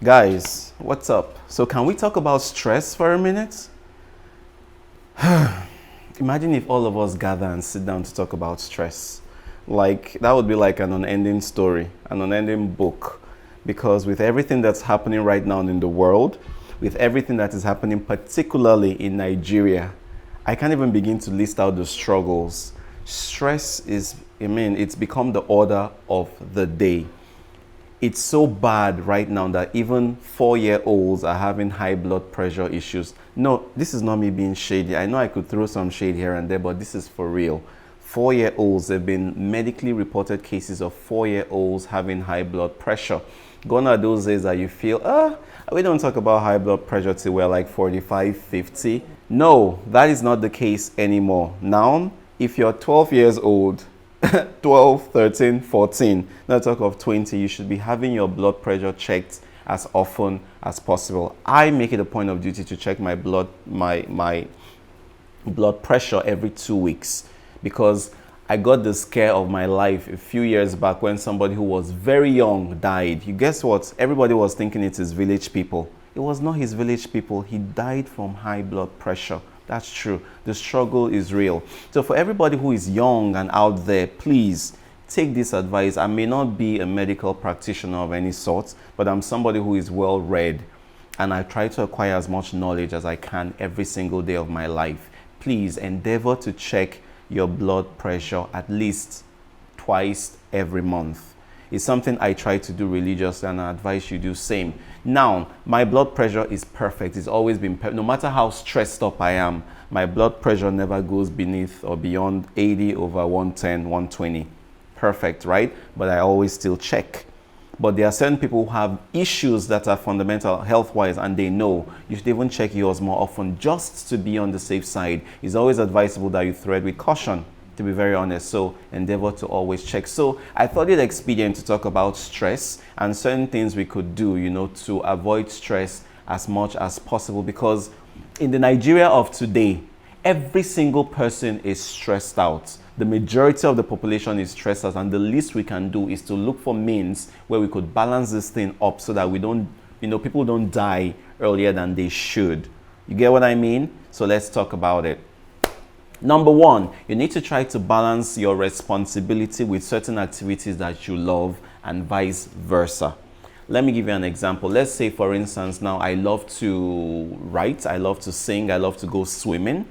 Guys, what's up? So, can we talk about stress for a minute? Imagine if all of us gather and sit down to talk about stress. Like, that would be like an unending story, an unending book. Because with everything that's happening right now in the world, with everything that is happening, particularly in Nigeria, I can't even begin to list out the struggles. Stress is, it's become the order of the day. It's so bad right now that even 4-year-olds are having high blood pressure issues. No, this is not me being shady. I know I could throw some shade here and there, but this is for real. 4-year-olds, there have been medically reported cases of 4-year-olds having high blood pressure. Gone are those days that you feel, we don't talk about high blood pressure till we're like 45, 50. No, that is not the case anymore. Now, if you're 12 years old, 12, 13, 14, not talk of 20, you should be having your blood pressure checked as often as possible. I make it a point of duty to check my blood pressure every 2 weeks because I got the scare of my life a few years back when somebody who was very young died. You guess what? Everybody was thinking it's his village people. It was not his village people. He died from high blood pressure. That's true. The struggle is real. So for everybody who is young and out there, please take this advice. I may not be a medical practitioner of any sort, but I'm somebody who is well read and I try to acquire as much knowledge as I can every single day of my life. Please endeavor to check your blood pressure at least twice every month. It's something I try to do religiously and I advise you do same. Now, my blood pressure is perfect. It's always been perfect. No matter how stressed up I am, my blood pressure never goes beneath or beyond 80 over 110, 120. Perfect, right? But I always still check. But there are certain people who have issues that are fundamental health-wise and they know you should even check yours more often just to be on the safe side. It's always advisable that you tread with caution, to be very honest. So endeavor to always check. So I thought it expedient to talk about stress and certain things we could do, to avoid stress as much as possible. Because in the Nigeria of today, every single person is stressed out. The majority of the population is stressed out, and the least we can do is to look for means where we could balance this thing up so that we don't, people don't die earlier than they should. You get what I mean? So let's talk about it. Number one, you need to try to balance your responsibility with certain activities that you love and vice versa. Let me give you an example. Let's say, for instance, now I love to write, I love to sing, I love to go swimming.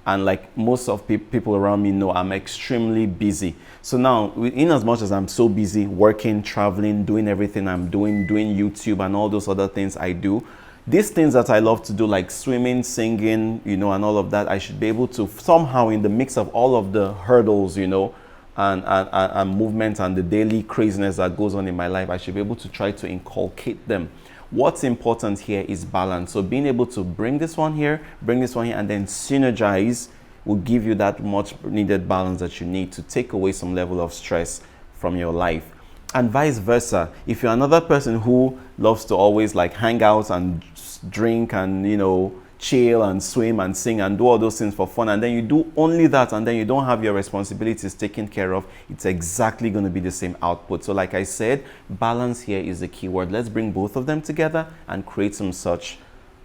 And like most of people around me know, I'm extremely busy. So now, in as much as I'm so busy working, traveling, doing everything I'm doing YouTube and all those other things I do, these things that I love to do, like swimming, singing, and all of that, I should be able to somehow, in the mix of all of the hurdles, and movement and the daily craziness that goes on in my life, I should be able to try to inculcate them. What's important here is balance. So being able to bring this one here, and then synergize will give you that much needed balance that you need to take away some level of stress from your life. And vice versa. If you're another person who loves to always like hang out and drink and, chill and swim and sing and do all those things for fun, and then you do only that and then you don't have your responsibilities taken care of, it's exactly going to be the same output. So like I said, balance here is the key word. Let's bring both of them together and create some such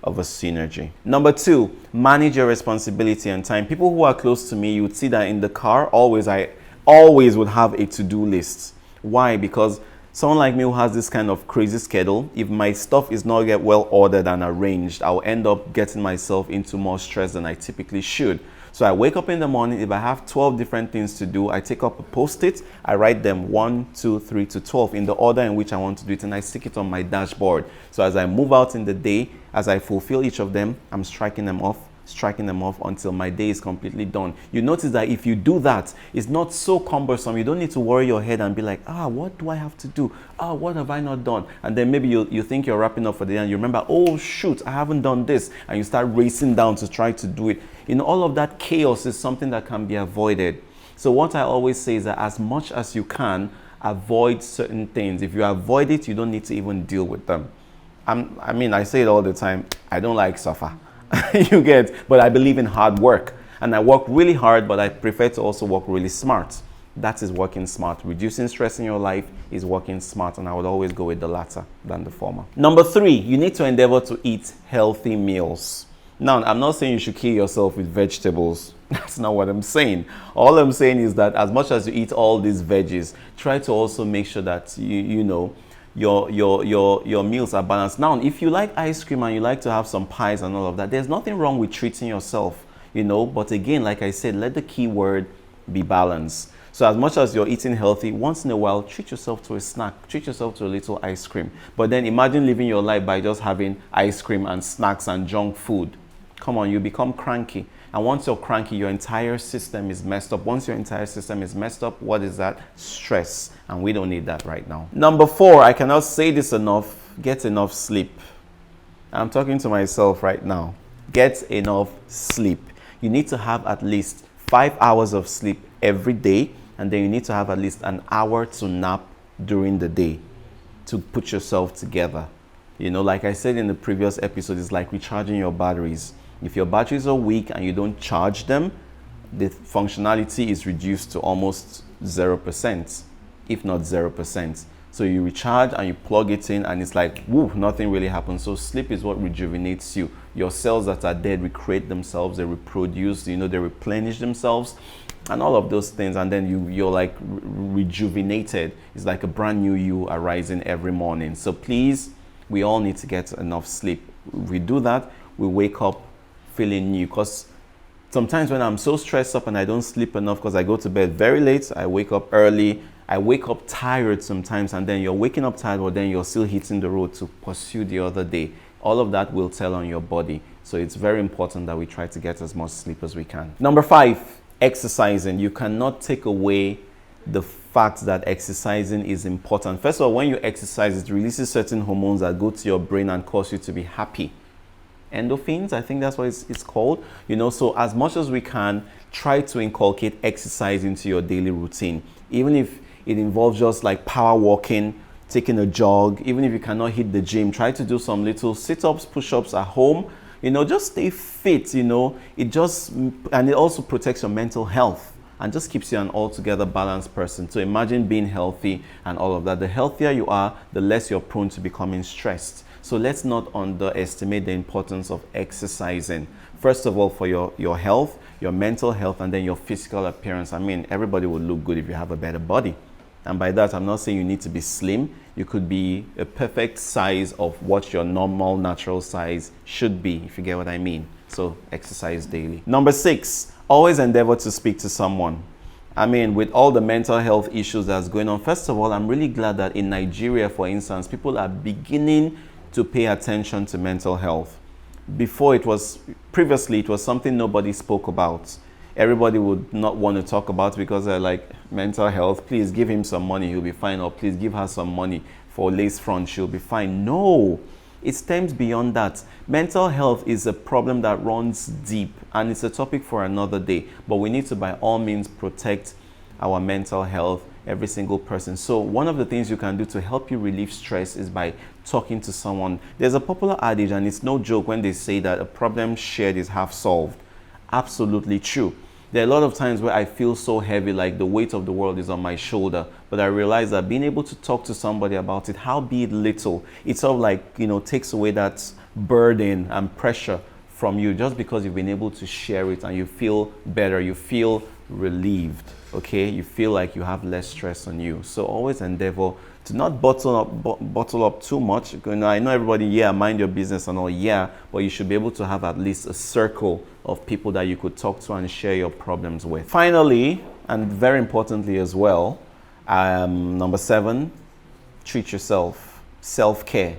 of a synergy. Number two, manage your responsibility and time. People who are close to me, you would see that in the car, I always would have a to-do list. Why? Because someone like me who has this kind of crazy schedule, if my stuff is not yet well ordered and arranged, I'll end up getting myself into more stress than I typically should. So I wake up in the morning, if I have 12 different things to do, I take up a post-it, I write them 1, 2, 3 to 12 in the order in which I want to do it, and I stick it on my dashboard. So as I move out in the day, as I fulfill each of them, I'm striking them off until my day is completely done. You notice that if you do that, it's not so cumbersome. You don't need to worry your head and be like, what do I have to do? What have I not done? And then maybe you think you're wrapping up for the day and you remember, oh shoot, I haven't done this. And you start racing down to try to do it. All of that chaos is something that can be avoided. So what I always say is that as much as you can, avoid certain things. If you avoid it, you don't need to even deal with them. I say it all the time, I don't like suffer. You get, but I believe in hard work and I work really hard, but I prefer to also work really smart. That is working smart. Reducing stress in your life is working smart, and I would always go with the latter than the former. Number 3, you need to endeavor to eat healthy meals. Now, I'm not saying you should kill yourself with vegetables. That's not what I'm saying. All I'm saying is that as much as you eat all these veggies, try to also make sure that your meals are balanced. Now, if you like ice cream and you like to have some pies and all of that, there's nothing wrong with treating yourself, but again, like I said, let the key word be balance. So as much as you're eating healthy, once in a while, treat yourself to a snack, treat yourself to a little ice cream. But then imagine living your life by just having ice cream and snacks and junk food. Come on, you become cranky. And once you're cranky, your entire system is messed up. Once your entire system is messed up, what is that? Stress. And we don't need that right now. Number 4, I cannot say this enough. Get enough sleep. I'm talking to myself right now. Get enough sleep. You need to have at least 5 hours of sleep every day. And then you need to have at least an hour to nap during the day to put yourself together. Like I said in the previous episode, it's like recharging your batteries. If your batteries are weak and you don't charge them, the functionality is reduced to almost 0%, if not 0%. So you recharge and you plug it in and it's like, woo, nothing really happens. So sleep is what rejuvenates you. Your cells that are dead recreate themselves, they reproduce, they replenish themselves and all of those things. And then you're like rejuvenated. It's like a brand new you arising every morning. So please, we all need to get enough sleep. If we do that, we wake up feeling new. Because sometimes when I'm so stressed up and I don't sleep enough because I go to bed very late, I wake up early, I wake up tired sometimes, and then you're waking up tired, but then you're still hitting the road to pursue the other day. All of that will tell on your body. So it's very important that we try to get as much sleep as we can. Number 5, exercising. You cannot take away the fact that exercising is important. First of all, when you exercise, it releases certain hormones that go to your brain and cause you to be happy. Endorphins, I think that's what it's called. So as much as we can, try to inculcate exercise into your daily routine. Even if it involves just like power walking, taking a jog, even if you cannot hit the gym, try to do some little sit-ups, push-ups at home. Just stay fit. And it also protects your mental health and just keeps you an altogether balanced person. So imagine being healthy and all of that. The healthier you are, the less you're prone to becoming stressed. So let's not underestimate the importance of exercising. First of all, for your health, your mental health, and then your physical appearance. I mean, everybody would look good if you have a better body. And by that, I'm not saying you need to be slim. You could be a perfect size of what your normal, natural size should be, if you get what I mean. So exercise daily. Number 6, always endeavor to speak to someone. I mean, with all the mental health issues that's going on, first of all, I'm really glad that in Nigeria, for instance, people are beginning to pay attention to mental health. Previously, it was something nobody spoke about. Everybody would not want to talk about it because they're like, mental health, please give him some money, he'll be fine. Or please give her some money for lace front, she'll be fine. No, it stems beyond that. Mental health is a problem that runs deep, and it's a topic for another day. But we need to, by all means, protect our mental health, every single person. So one of the things you can do to help you relieve stress is by talking to someone. There's a popular adage, and it's no joke when they say that a problem shared is half solved. Absolutely true. There are a lot of times where I feel so heavy, like the weight of the world is on my shoulder, but I realize that being able to talk to somebody about it, how be it little, it sort of like, takes away that burden and pressure from you just because you've been able to share it, and you feel better, you feel relieved, okay? You feel like you have less stress on you. So always endeavor to not bottle up too much. I know everybody, mind your business and all, but you should be able to have at least a circle of people that you could talk to and share your problems with. Finally, and very importantly as well, number 7, treat yourself. Self-care.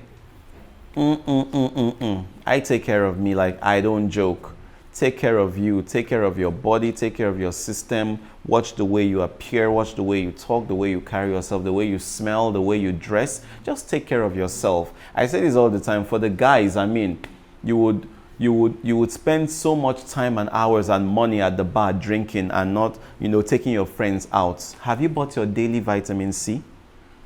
I take care of me like I don't joke. Take care of you. Take care of your body. Take care of your system. Watch the way you appear. Watch the way you talk, the way you carry yourself, the way you smell, the way you dress. Just take care of yourself. I say this all the time. For the guys, I mean, you would spend so much time and hours and money at the bar drinking and not, taking your friends out. Have you bought your daily vitamin C?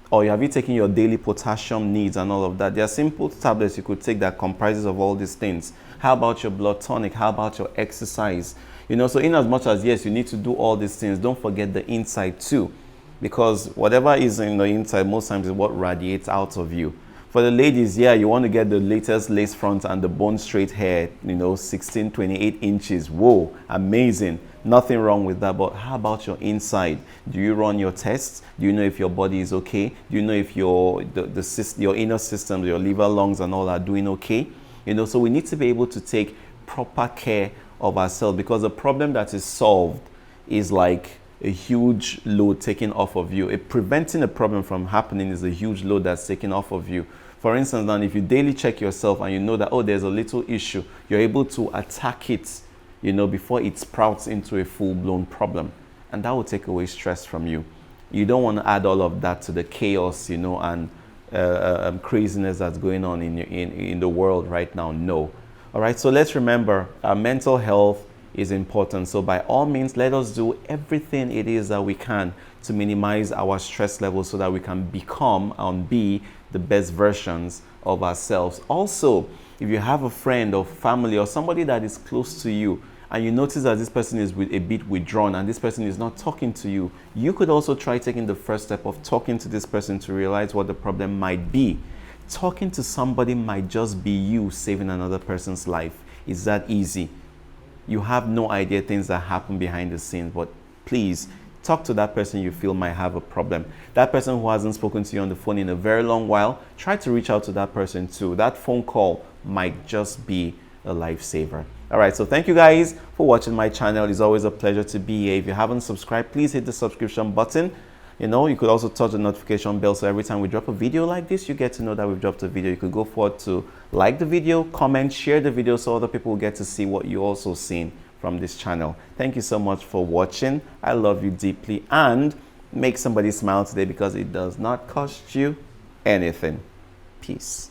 Or have you taken your daily potassium needs and all of that? There are simple tablets you could take that comprises of all these things. How about your blood tonic? How about your exercise? You know, so in as much as, yes, you need to do all these things, don't forget the inside too. Because whatever is in the inside, most times is what radiates out of you. For the ladies, yeah, you want to get the latest lace front and the bone straight hair, you know, 16, 28 inches. Whoa, amazing. Nothing wrong with that. But how about your inside? Do you run your tests? Do you know if your body is okay? Do you know if your inner systems, your liver, lungs, and all are doing okay? You know, so we need to be able to take proper care of ourselves, because the problem that is solved is like a huge load taken off of you. Preventing a problem from happening is a huge load that's taken off of you. For instance, now if you daily check yourself and you know that, oh, there's a little issue, you're able to attack it, you know, before it sprouts into a full-blown problem. And that will take away stress from you. You don't want to add all of that to the chaos, you know, and craziness that's going on in the world right now. No. All right, so let's remember, our mental health is important. So by all means, let us do everything it is that we can to minimize our stress levels so that we can become and be the best versions of ourselves. Also, if you have a friend or family or somebody that is close to you and you notice that this person is a bit withdrawn and this person is not talking to you, you could also try taking the first step of talking to this person to realize what the problem might be. Talking to somebody might just be you saving another person's life. It's that easy. You have no idea things that happen behind the scenes, but please talk to that person you feel might have a problem. That person who hasn't spoken to you on the phone in a very long while, try to reach out to that person too. That phone call might just be a lifesaver. All right, so thank you guys for watching my channel. It's always a pleasure to be here. If you haven't subscribed, please hit the subscription button. You know, you could also touch the notification bell so every time we drop a video like this, you get to know that we've dropped a video. You could go forward to like the video, comment, share the video so other people will get to see what you also seen from this channel. Thank you so much for watching. I love you deeply, and make somebody smile today because it does not cost you anything. Peace.